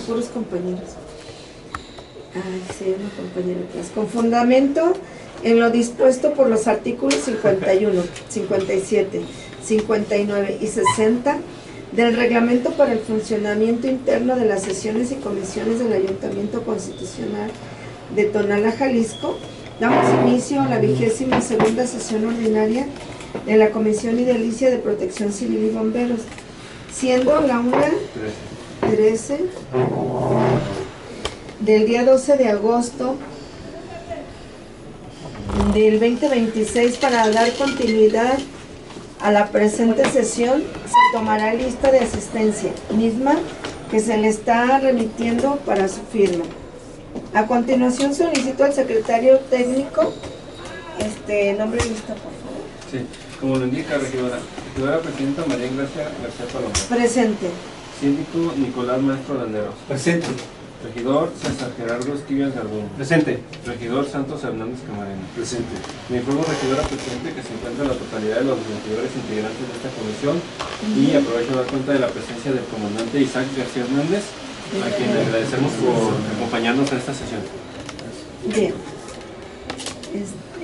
puros compañeros. Ay, sí, una compañera atrás. Con fundamento en lo dispuesto por los artículos 51, 57, 59 y 60 del Reglamento para el Funcionamiento Interno de las Sesiones y Comisiones del Ayuntamiento Constitucional de Tonalá, Jalisco, damos inicio a la 22ª sesión ordinaria de la Comisión Edilicia de Protección Civil y Bomberos, siendo la 1:13 del día 12 de agosto del 2026. Para dar continuidad a la presente sesión, se tomará lista de asistencia, misma que se le está remitiendo para su firma. A continuación solicito al secretario técnico, nombre y lista, por favor. Sí, como lo indica, regidora. Regidora presidenta María Ingracia García Palomar. Presente. Síndico Nicolás Maestro Landeros. Presente. Regidor César Gerardo Esquivel Gardún. Presente. Regidor Santos Hernández Camarena. Presente. Me informo, regidora presidente, que se encuentra la totalidad de los regidores integrantes de esta comisión y aprovecho de dar cuenta de la presencia del comandante Isaac García Hernández, a quien le agradecemos por acompañarnos a esta sesión. Bien.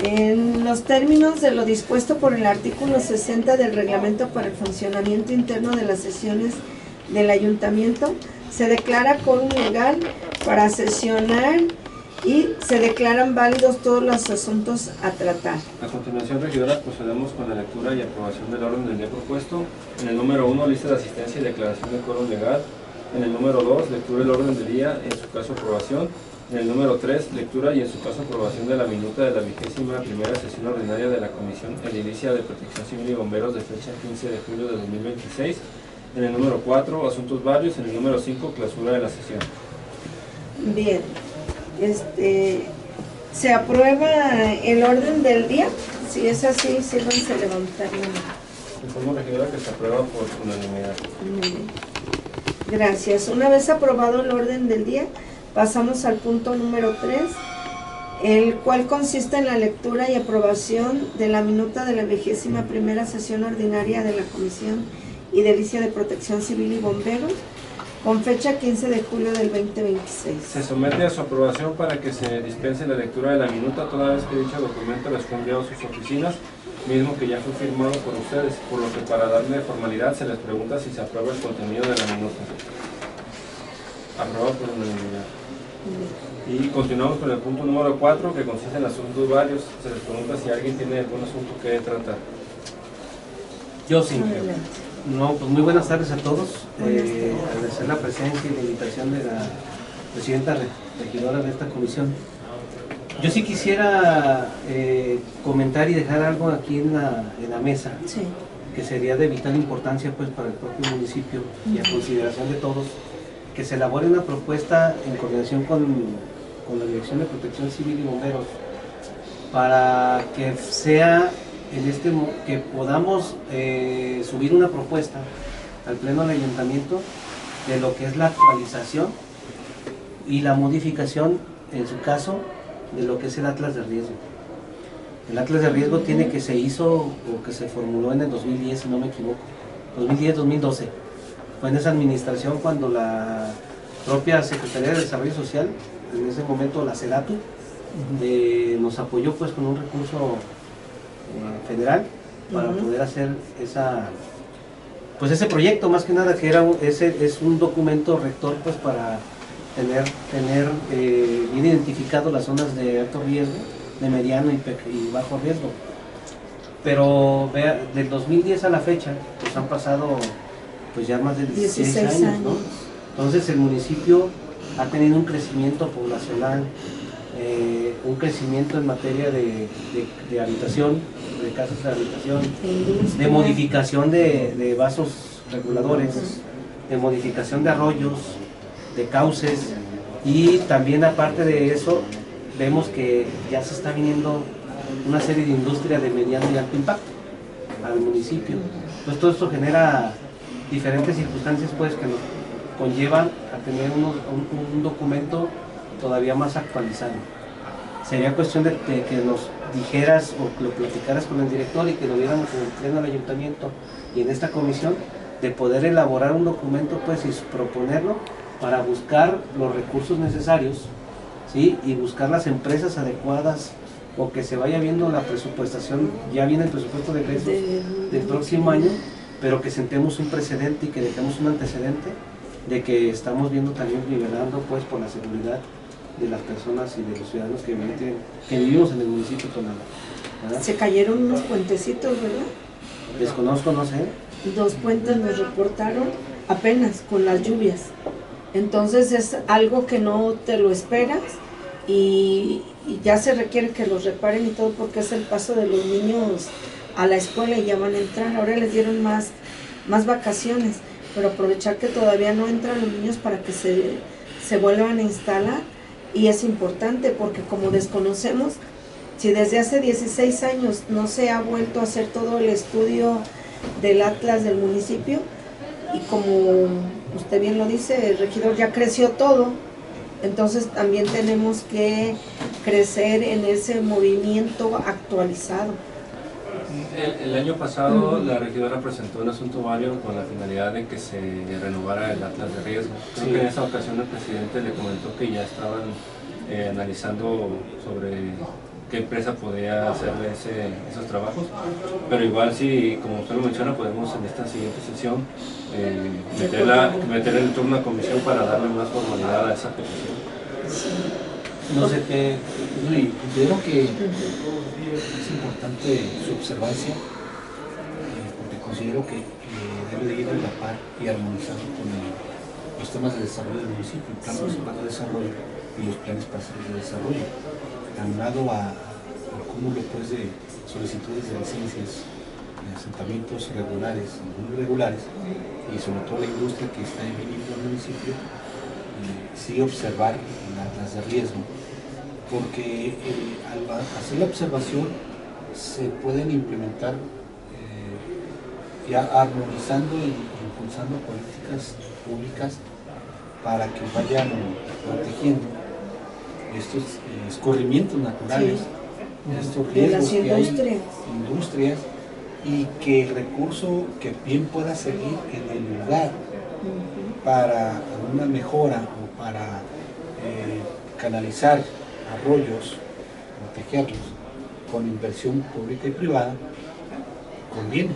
En los términos de lo dispuesto por el artículo 60 del Reglamento para el Funcionamiento Interno de las Sesiones del Ayuntamiento, se declara quórum legal para sesionar y se declaran válidos todos los asuntos a tratar. A continuación, regidora, procedemos con la lectura y aprobación del orden del día propuesto. En el número 1, lista de asistencia y declaración de quórum legal. En el número 2, lectura del orden del día, en su caso aprobación. En el número 3, lectura y en su caso aprobación de la minuta de la 21ª sesión ordinaria de la Comisión Edilicia de Protección Civil y Bomberos de fecha 15 de julio de 2026. En el número 4, asuntos varios. En el número 5, clausura de la sesión. Bien, se aprueba el orden del día. Si es así, sírvanse levantar la mano. Informo, regidora, que se aprueba por unanimidad. Gracias. Una vez aprobado el orden del día, pasamos al punto número 3, el cual consiste en la lectura y aprobación de la minuta de la 21ª sesión ordinaria de la Comisión Edilicia de Protección Civil y Bomberos, con fecha 15 de julio del 2026. Se somete a su aprobación para que se dispense la lectura de la minuta, toda vez que dicho documento les fue enviado a sus oficinas, mismo que ya fue firmado por ustedes, por lo que para darle formalidad se les pregunta si se aprueba el contenido de la minuta. Aprobado por unanimidad. Y continuamos con el punto número 4, que consiste en asuntos varios. Se les pregunta si alguien tiene algún asunto que tratar. Yo sí. Adelante. No, pues muy buenas tardes a todos. Agradecer la presencia y la invitación de la presidenta regidora de esta comisión. Yo sí quisiera comentar y dejar algo aquí en la mesa, Sí. que sería de vital importancia pues para el propio municipio y a consideración de todos, que se elabore una propuesta en coordinación con la Dirección de Protección Civil y Bomberos para que sea que podamos subir una propuesta al pleno del ayuntamiento de lo que es la actualización y la modificación, en su caso, de lo que es el Atlas de Riesgo. El Atlas de Riesgo se hizo o que se formuló en el 2010, si no me equivoco, 2010-2012. Fue en esa administración cuando la propia Secretaría de Desarrollo Social, en ese momento la SEDATU, nos apoyó pues con un recurso federal para poder hacer ese proyecto, más que nada, que es un documento rector pues para tener bien identificado las zonas de alto riesgo, de mediano y bajo riesgo. Pero vea, del 2010 a la fecha pues han pasado pues ya más de 16 años, ¿no? Entonces el municipio ha tenido un crecimiento poblacional, un crecimiento en materia de habitación, de casas de habitación, de modificación de vasos reguladores, de modificación de arroyos, de cauces, y también aparte de eso vemos que ya se está viniendo una serie de industria de mediano y alto impacto al municipio. Entonces todo esto genera diferentes circunstancias pues que nos conllevan a tener un documento todavía más actualizado. Sería cuestión de que nos dijeras o que lo platicaras con el director y que lo viéramos en el pleno del ayuntamiento y en esta comisión, de poder elaborar un documento pues y proponerlo para buscar los recursos necesarios, ¿sí? Y buscar las empresas adecuadas, o que se vaya viendo la presupuestación. Ya viene el presupuesto de egresos del próximo año, pero que sentemos un precedente y que dejemos un antecedente de que estamos viendo también liberando pues por la seguridad de las personas y de los ciudadanos que vivimos en el municipio de Tonalá, ¿verdad? Se cayeron unos puentecitos, ¿verdad? Desconozco, no sé. 2 puentes nos reportaron apenas con las lluvias. Entonces es algo que no te lo esperas y ya se requiere que los reparen y todo, porque es el paso de los niños a la escuela y ya van a entrar. Ahora les dieron más vacaciones, pero aprovechar que todavía no entran los niños para que se vuelvan a instalar. Y es importante porque como desconocemos, si desde hace 16 años no se ha vuelto a hacer todo el estudio del atlas del municipio, y como usted bien lo dice, el regidor, ya creció todo, entonces también tenemos que crecer en ese movimiento actualizado. El año pasado la regidora presentó un asunto vario con la finalidad de que se renovara el atlas de riesgo. Creo que en esa ocasión el presidente le comentó que ya estaban analizando sobre qué empresa podía hacerle esos trabajos, pero igual si, como usted lo menciona, podemos en esta siguiente sesión meter el turno a comisión para darle más formalidad a esa petición. No sé qué. Y considero que es importante su observancia, porque considero que debe de ir a la par y armonizado con los temas de desarrollo del municipio, el plan municipal de desarrollo y los planes parciales de desarrollo, aunado al cúmulo pues, de solicitudes de licencias de asentamientos regulares y no irregulares, y sobre todo la industria que está viniendo al municipio. Sí observar las de riesgo, porque al hacer la observación se pueden implementar ya armonizando y impulsando políticas públicas para que vayan protegiendo estos escurrimientos naturales, estos riesgos que hay industrias, y que el recurso que bien pueda seguir en el lugar para una mejora o para canalizar arroyos, protegerlos con inversión pública y privada, conviene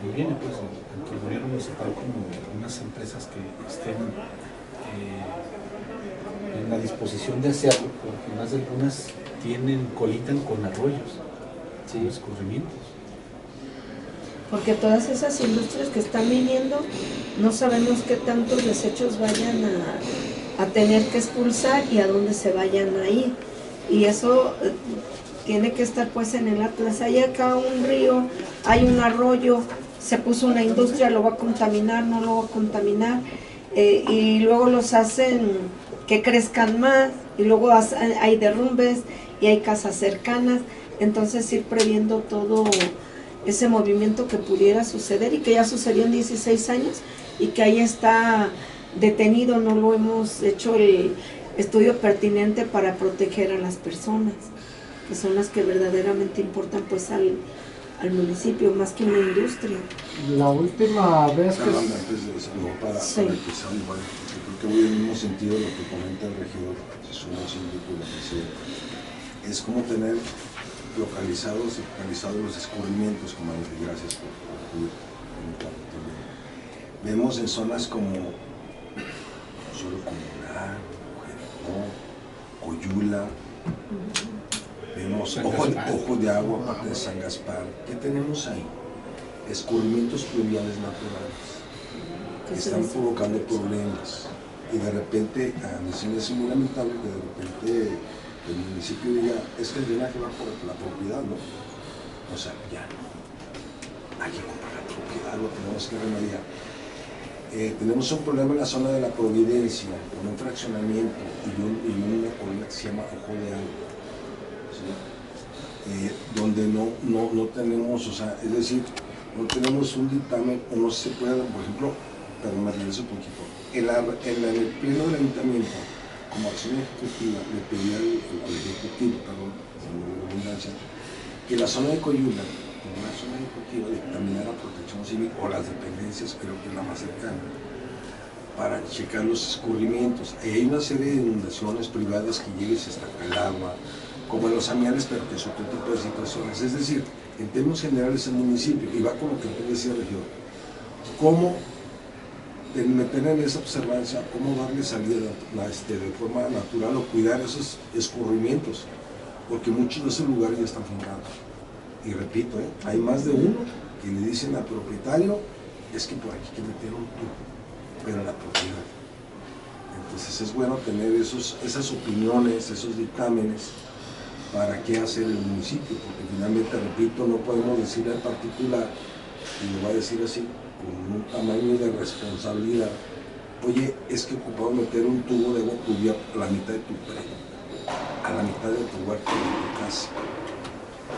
pues tanto el gobierno municipal como algunas empresas que estén en la disposición de hacerlo, porque más de algunas colitan con arroyos, escurrimientos. Porque todas esas industrias que están viniendo, no sabemos qué tantos desechos vayan a tener que expulsar y a dónde se vayan a ir. Y eso tiene que estar pues en el atlas. Hay acá un río, hay un arroyo, se puso una industria, lo va a contaminar, no lo va a contaminar, y luego los hacen que crezcan más, y luego hay derrumbes y hay casas cercanas. Entonces ir previendo todo ese movimiento que pudiera suceder y que ya sucedió en 16 años y que ahí está detenido. No lo hemos hecho el estudio pertinente para proteger a las personas, que son las que verdaderamente importan pues al municipio, más que una industria. La última vez que... Antes de eso, para empezar, igual, creo que voy en el mismo sentido de lo que comenta el regidor, que es un síndico, es como tener localizados y focalizados los escurrimientos, como dije, gracias por comentarlo. Vemos en zonas como Solo Comunal, Coyula, vemos Ojo de Agua, parte de San Gaspar. ¿Qué tenemos ahí? Escurrimientos pluviales naturales que están provocando problemas, y de repente, a mí se me hace muy lamentable que de repente el municipio diga, es que el drenaje va por la propiedad, ¿no? O sea, ya no. Hay que comprar la propiedad, lo tenemos que remediar. Tenemos un problema en la zona de la Providencia, con un fraccionamiento y una colina que se llama Ojo de Agua, ¿sí? Donde no tenemos, o sea, es decir, no tenemos un dictamen, o no se puede, por ejemplo, pero me regreso un poquito, en el pleno del ayuntamiento, como acción ejecutiva, le pedí al ejecutivo, perdón, sin redundancia, que la zona de Coyula, como una zona ejecutiva, dictaminara Protección Civil o las dependencias, creo que es la más cercana, para checar los escurrimientos. Ahí hay una serie de inundaciones privadas que llegan y se estanca el agua, como en los amiales, pero que es otro tipo de situaciones. Es decir, en términos generales el municipio, y va con lo que tú decías, Regidor, cómo meter en esa observancia, cómo darle salida de forma natural o cuidar esos escurrimientos, porque muchos de esos lugares ya están fincados. Y repito, hay más de uno que le dicen al propietario, es que por aquí hay que meter un tubo, pero en la propiedad. Entonces es bueno tener esas opiniones, esos dictámenes, para qué hacer el municipio, porque finalmente, repito, no podemos decirle al particular, y lo va a decir así, con un tamaño de responsabilidad, oye, es que ocupamos meter un tubo de agua pluvial a la mitad de tu predio, a la mitad de tu huerto, de tu casa.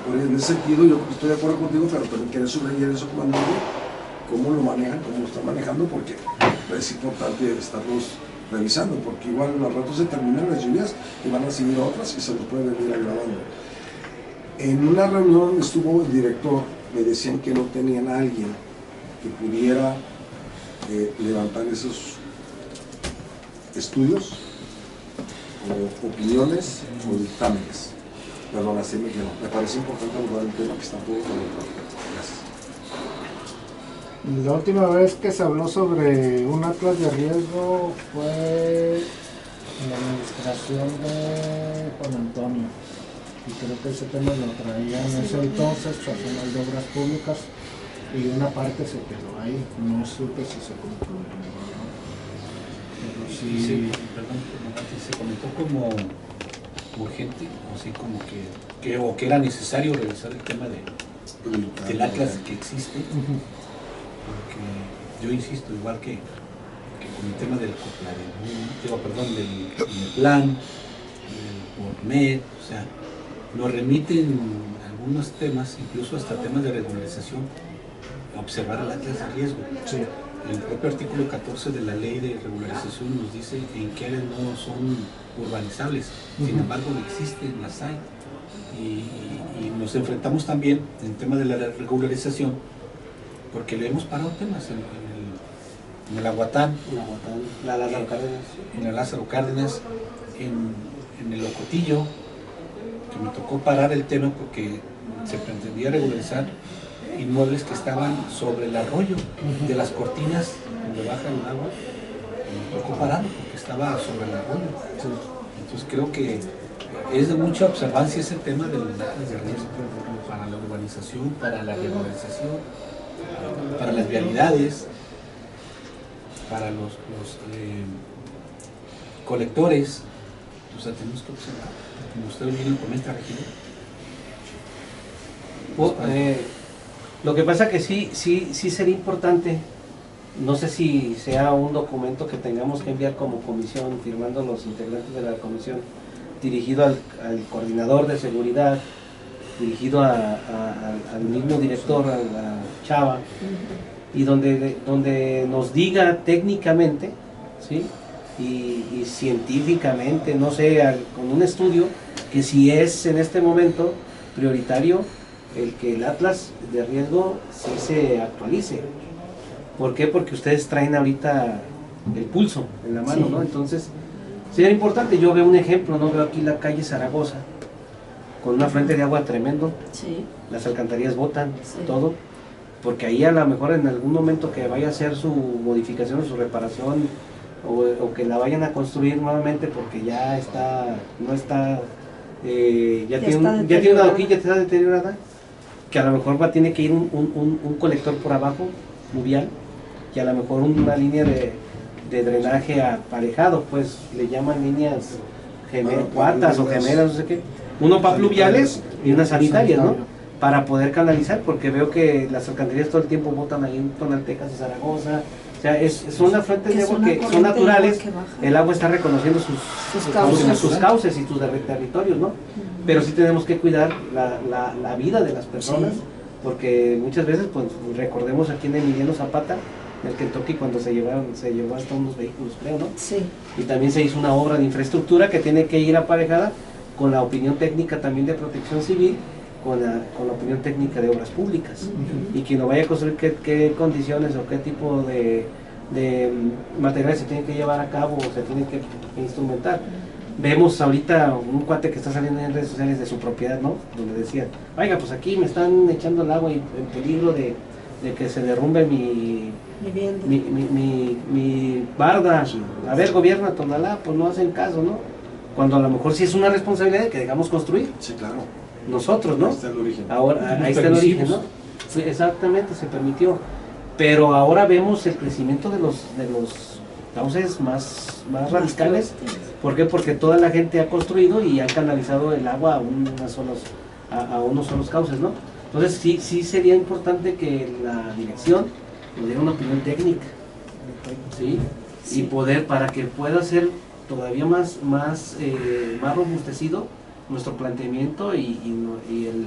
Pues en ese sentido yo estoy de acuerdo contigo, pero también quiero subrayar eso, comandante, cómo lo manejan, cómo lo están manejando, porque es importante estarlos revisando, porque igual al rato se terminan las lluvias y van a seguir otras y se los pueden venir agravando. En una reunión donde estuvo el director, me decían que no tenían a alguien que pudiera levantar esos estudios o opiniones o dictámenes. Perdón, así me quedo. Me parece importante abordar el tema que está todo conectado. Gracias. La última vez que se habló sobre un atlas de riesgo fue en la administración de Juan Antonio. Y creo que ese tema lo traía en ese entonces Personal de Obras Públicas y una parte se quedó ahí. No supe si se concluyó. Pero sí, Perdón, se comentó como urgente, o así como que era necesario revisar el tema del atlas que existe, porque yo insisto, igual que con el tema del plan, por MED, o sea, nos remiten algunos temas, incluso hasta temas de regularización, a observar el atlas de riesgo. sí. El propio artículo 14 de la ley de regularización nos dice en qué áreas no son urbanizables, sin embargo existen, las hay. Y nos enfrentamos también en tema de la regularización, porque le hemos parado temas en el Aguatán, La Lázaro Cárdenas. en el Lázaro Cárdenas, en el Ocotillo, que me tocó parar el tema porque se pretendía regularizar inmuebles que estaban sobre el arroyo de las cortinas donde baja el agua. Me tocó pararlo porque estaba sobre el arroyo. Entonces creo que es de mucha observancia ese tema de los atlas de riesgo para la urbanización, para la regularización, para las vialidades, para los colectores. O sea, tenemos que observar, como ustedes vienen con esta región. Lo que pasa que sí sería importante, no sé si sea un documento que tengamos que enviar como comisión, firmando los integrantes de la comisión, dirigido al coordinador de seguridad, dirigido al mismo director, a la chava, y donde nos diga técnicamente, ¿sí? y científicamente, no sé, con un estudio, que si es en este momento prioritario el que el atlas de riesgo sí se actualice. ¿Por qué? Porque ustedes traen ahorita el pulso en la mano, sí, ¿no? Entonces, sería importante. Yo veo un ejemplo, ¿no? Veo aquí la calle Zaragoza, con una fuente de agua tremendo, Sí. las alcantarillas botan, Sí. todo, porque ahí a lo mejor en algún momento que vaya a hacer su modificación o su reparación, o que la vayan a construir nuevamente porque ya está, no está, ya tiene una hoquilla, está deteriorada, que a lo mejor tiene que ir un colector por abajo, fluvial, y a lo mejor una línea de drenaje aparejado, pues le llaman líneas cuatas o gemelas, no sé qué, uno para fluviales y unas sanitarias, ¿no? Para poder canalizar, porque veo que las alcantarillas todo el tiempo botan ahí en Tonaltecas y Zaragoza. O sea, son las fuentes de agua que son naturales, el agua está reconociendo sus cauces y sus territorios, ¿no? Pero sí tenemos que cuidar la vida de las personas, sí, porque muchas veces, pues recordemos aquí en Emiliano Zapata, en el Kentucky, cuando se llevó hasta unos vehículos, creo, ¿no? Sí. Y también se hizo una obra de infraestructura que tiene que ir aparejada con la opinión técnica también de Protección Civil, con la opinión técnica de Obras Públicas, y quien lo vaya a construir, qué condiciones o qué tipo de materiales se tienen que llevar a cabo o se tienen que instrumentar. Vemos ahorita un cuate que está saliendo en redes sociales de su propiedad, ¿no? Donde decía, oiga, pues aquí me están echando el agua y en peligro de que se derrumbe mi barda. A ver, gobierno de Tonalá, pues no hacen caso, ¿no? Cuando a lo mejor sí es una responsabilidad que dejamos construir. Sí, claro. Nosotros, ¿no? Ahí está el origen. Ahora, ahí está el origen, ¿no? Sí, exactamente, se permitió. Pero ahora vemos el crecimiento de los cauces más radicales. ¿Por qué? Porque toda la gente ha construido y ha canalizado el agua a unos solos cauces, ¿no? Entonces sí sería importante que la dirección nos diera una opinión técnica, ¿sí? Y poder, para que pueda ser todavía más robustecido nuestro planteamiento y el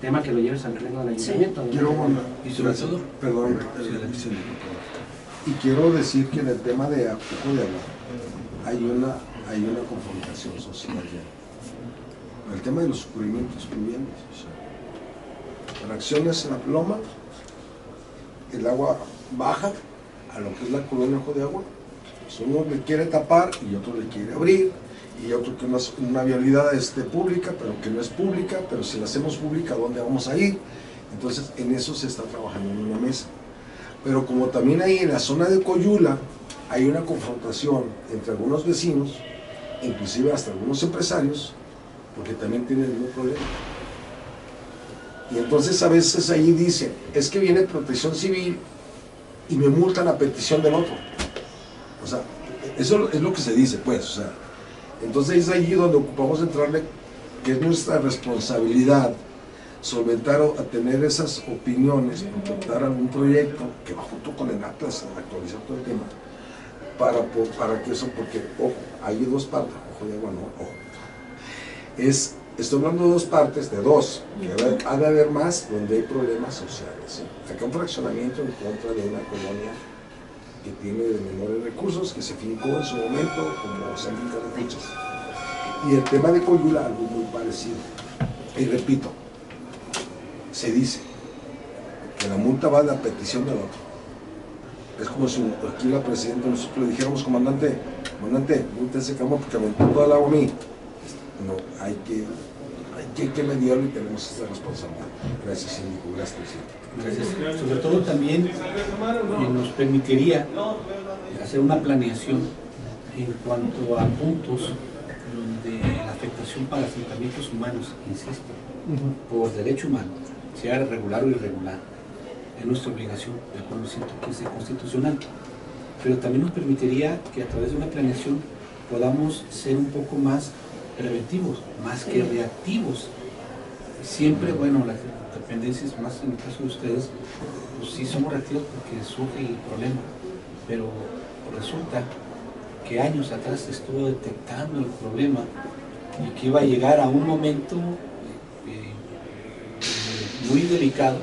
tema que lo lleves al pleno del ayuntamiento. ¿No? Quiero, Y sobre todo, perdón, y quiero decir que en el tema de flujo de agua hay una confrontación social ya. El tema de los escurrimientos pluviales, o sea, reacciones en la ploma, el agua baja a lo que es la colonia Ojo de Agua, pues uno le quiere tapar y otro le quiere abrir, y otro que una vialidad pública, pero que no es pública, pero si la hacemos pública, ¿dónde vamos a ir? Entonces en eso se está trabajando en una mesa. Pero como también ahí en la zona de Coyula hay una confrontación entre algunos vecinos, inclusive hasta algunos empresarios, porque también tienen el mismo problema. Y entonces a veces ahí dicen, es que viene Protección Civil y me multan a petición del otro. O sea, eso es lo que se dice, pues, o sea. Entonces es allí donde ocupamos entrarle, que es nuestra responsabilidad solventar o a tener esas opiniones, proyectar algún proyecto que va junto con el Atlas, actualizar todo el tema, para que eso, porque, ojo, hay dos partes, Ojo de Agua, no, ojo. Estoy hablando de dos partes, de dos, que ha de haber más donde hay problemas sociales. ¿Sí? Acá un fraccionamiento en contra de una colonia que tiene de menores recursos, que se fincó en su momento como Sandín de Fichas. Y el tema de Coyula, algo muy parecido. Y repito, se dice que la multa va a la petición del otro. Es como si aquí la presidenta nosotros le dijéramos, comandante, multa ese camo porque aventó todo el agua a mí. No, hay que mediarlo y tenemos esa responsabilidad. Gracias, síndico. Gracias. Gracias. Sobre todo también nos permitiría hacer una planeación en cuanto a puntos donde la afectación para asentamientos humanos, insisto, por derecho humano, sea regular o irregular, es nuestra obligación de acuerdo al 115 constitucional. Pero también nos permitiría que a través de una planeación podamos ser un poco más preventivos, más que reactivos. Siempre, bueno, las dependencias, más en el caso de ustedes, pues sí somos reactivos porque surge el problema, pero resulta que años atrás se estuvo detectando el problema y que iba a llegar a un momento muy delicado,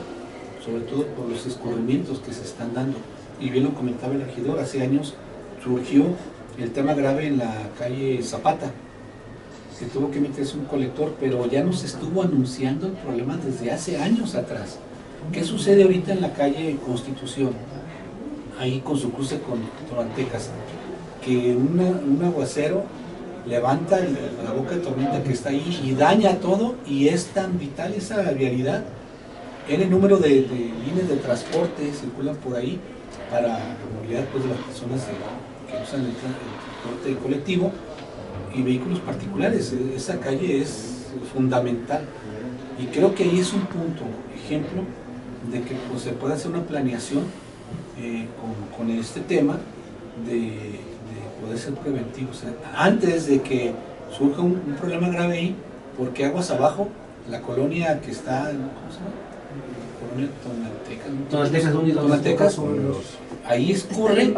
sobre todo por los escurrimientos que se están dando. Y bien lo comentaba el regidor, hace años surgió el tema grave en la calle Zapata, que tuvo que meterse un colector, pero ya nos estuvo anunciando el problema desde hace años atrás. ¿Qué sucede ahorita en la calle Constitución? Ahí con su cruce con Tonaltecas, que un aguacero levanta la boca de tormenta que está ahí y daña todo, y es tan vital esa vialidad. El número de líneas de transporte circulan por ahí para la movilidad pues, de las personas que usan el transporte colectivo y vehículos particulares. Esa calle es fundamental y creo que ahí es un punto, ejemplo de que pues, se puede hacer una planeación con este tema de poder ser preventivo, o sea, antes de que surja un problema grave ahí, porque aguas abajo, la colonia que está, ¿cómo se llama? Tonaltecas, ahí escurre,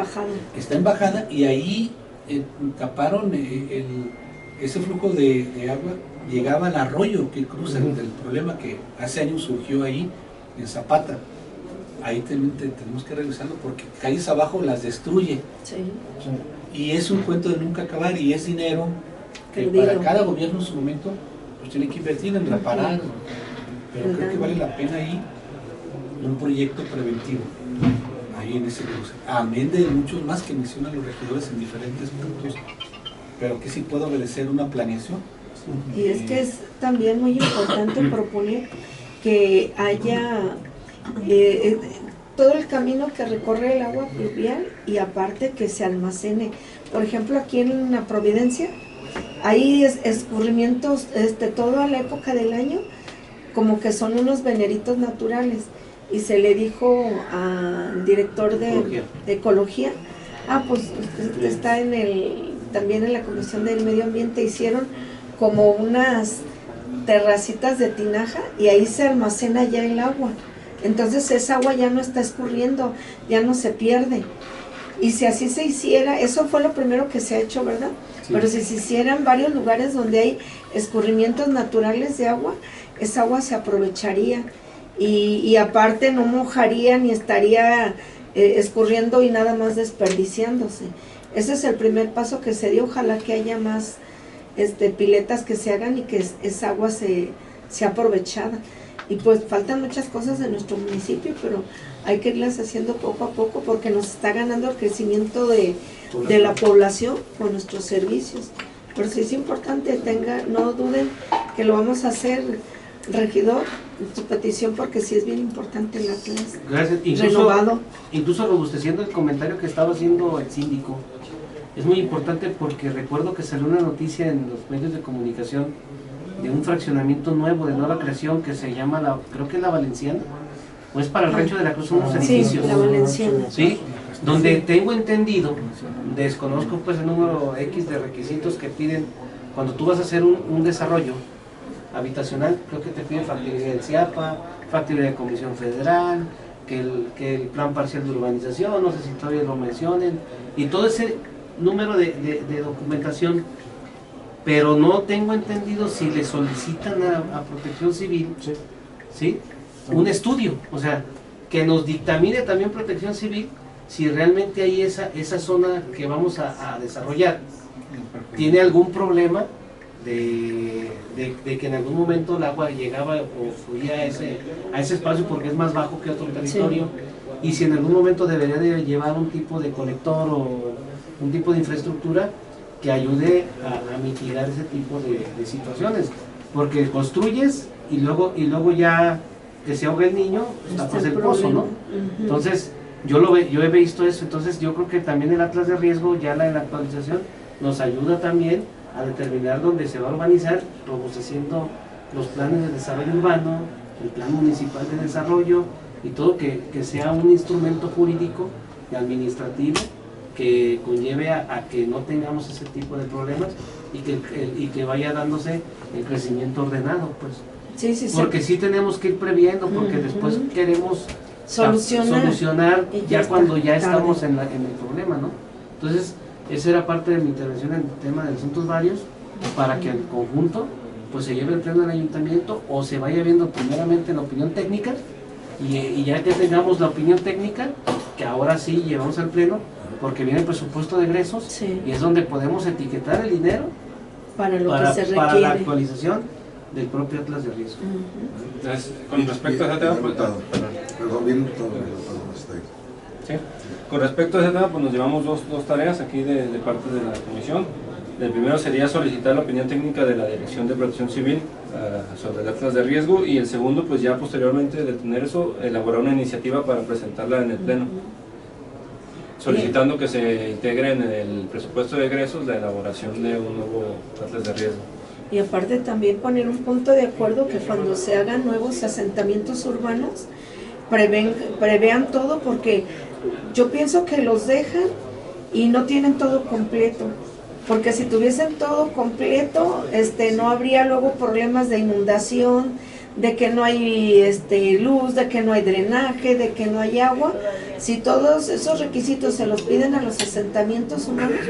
está en bajada y ahí taparon ese flujo de agua, llegaba al arroyo que cruza del problema que hace años surgió ahí en Zapata. Ahí tenemos que revisarlo porque calles abajo las destruye. Sí. Y es un cuento de nunca acabar y es dinero que perdido. para cada gobierno en su momento pues tiene que invertir en reparar, pero creo que vale la pena ahí un proyecto preventivo. Ahí ahí en ese cruce. Amén de muchos más que mencionan los regidores en diferentes puntos, pero que sí puede obedecer una planeación. Y es que es también muy importante proponer que haya todo el camino que recorre el agua pluvial y aparte que se almacene. Por ejemplo, aquí en la Providencia hay escurrimientos toda la época del año, como que son unos veneritos naturales. Y se le dijo al director de Ecología, pues está también en la Comisión del Medio Ambiente, hicieron como unas terracitas de tinaja y ahí se almacena ya el agua. Entonces esa agua ya no está escurriendo, ya no se pierde. Y si así se hiciera, eso fue lo primero que se ha hecho, ¿verdad? Sí. Pero si se hiciera en varios lugares donde hay escurrimientos naturales de agua, esa agua se aprovecharía. Y aparte no mojaría ni estaría escurriendo y nada más desperdiciándose. Ese es el primer paso que se dio. Ojalá que haya más piletas que se hagan y que esa agua sea aprovechada. Y pues faltan muchas cosas en nuestro municipio, pero hay que irlas haciendo poco a poco porque nos está ganando el crecimiento de la población con nuestros servicios. Pero sí es importante, no duden que lo vamos a hacer, regidor, tu petición, porque sí es bien importante el Atlas. Gracias. Renovado. Incluso robusteciendo el comentario que estaba haciendo el síndico, es muy importante porque recuerdo que salió una noticia en los medios de comunicación de un fraccionamiento nuevo, de nueva creación, que se llama, creo que es la Valenciana, o es para el Rancho de la Cruz, unos edificios. Sí, la Valenciana. Sí, donde tengo entendido, desconozco pues el número X de requisitos que piden cuando tú vas a hacer un desarrollo habitacional. Creo que te piden factibilidad del CIAPA, factibilidad de Comisión Federal, que el plan parcial de urbanización, no sé si todavía lo mencionen, y todo ese número de documentación, pero no tengo entendido si le solicitan a Protección Civil, ¿sí? Un estudio, o sea, que nos dictamine también Protección Civil si realmente hay esa zona que vamos a desarrollar tiene algún problema de que en algún momento el agua llegaba o fluía a ese espacio porque es más bajo que otro territorio, sí. Y si en algún momento debería de llevar un tipo de colector o un tipo de infraestructura que ayude a mitigar ese tipo de situaciones, porque construyes y luego ya que se ahoga el niño, tapas el pozo, ¿no? Entonces yo he visto eso. Entonces yo creo que también el Atlas de Riesgo, ya en la actualización, nos ayuda también a determinar dónde se va a urbanizar, robusteciendo los planes de desarrollo urbano, el plan municipal de desarrollo y todo, que sea un instrumento jurídico y administrativo que conlleve a que no tengamos ese tipo de problemas y que vaya dándose el crecimiento ordenado, pues. Sí, porque sí tenemos que ir previendo, porque después queremos solucionar ya cuando ya estamos en el problema, ¿no? Entonces, esa era parte de mi intervención en el tema de asuntos varios, para que en conjunto pues se lleve el pleno del ayuntamiento o se vaya viendo primeramente la opinión técnica y ya que tengamos la opinión técnica, que ahora sí llevamos al pleno, porque viene el presupuesto de egresos, sí. Y es donde podemos etiquetar el dinero para que se requiere, para la actualización del propio Atlas de Riesgo. Entonces, con respecto a ese tema, ¿sí? Con respecto a ese tema, pues nos llevamos dos tareas aquí de parte de la comisión. El primero sería solicitar la opinión técnica de la Dirección de Protección Civil sobre el Atlas de Riesgo, y el segundo, pues ya posteriormente de tener eso, elaborar una iniciativa para presentarla en el pleno, solicitando que se integre en el presupuesto de egresos la elaboración de un nuevo Atlas de Riesgo. Y aparte también poner un punto de acuerdo que cuando se hagan nuevos asentamientos urbanos prevean todo, porque yo pienso que los dejan y no tienen todo completo, porque si tuviesen todo completo, no habría luego problemas de inundación, de que no hay luz, de que no hay drenaje, de que no hay agua. Si todos esos requisitos se los piden a los asentamientos humanos,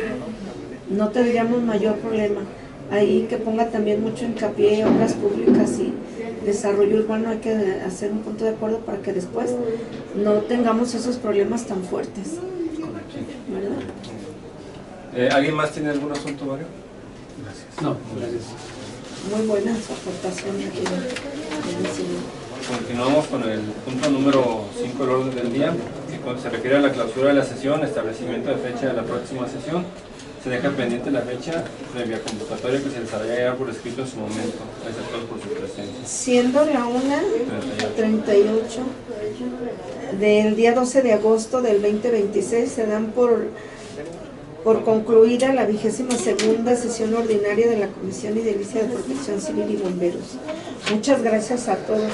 no tendríamos mayor problema. Ahí que ponga también mucho hincapié en obras públicas y desarrollo urbano, hay que hacer un punto de acuerdo para que después no tengamos esos problemas tan fuertes, ¿verdad? ¿Alguien más tiene algún asunto, Mario? Gracias. No, gracias. Muy buena su aportación aquí. Continuamos con el punto número 5 del orden del día, que cuando se requiere la clausura de la sesión, establecimiento de fecha de la próxima sesión, se deja pendiente la fecha previa convocatoria que se les hará llegar por escrito en su momento, gracias a todos por su presencia. Siendo la 1:38 del día 12 de agosto del 2026, se dan por concluida la 22ª sesión ordinaria de la Comisión Edilicia de Protección Civil y Bomberos. Muchas gracias a todos.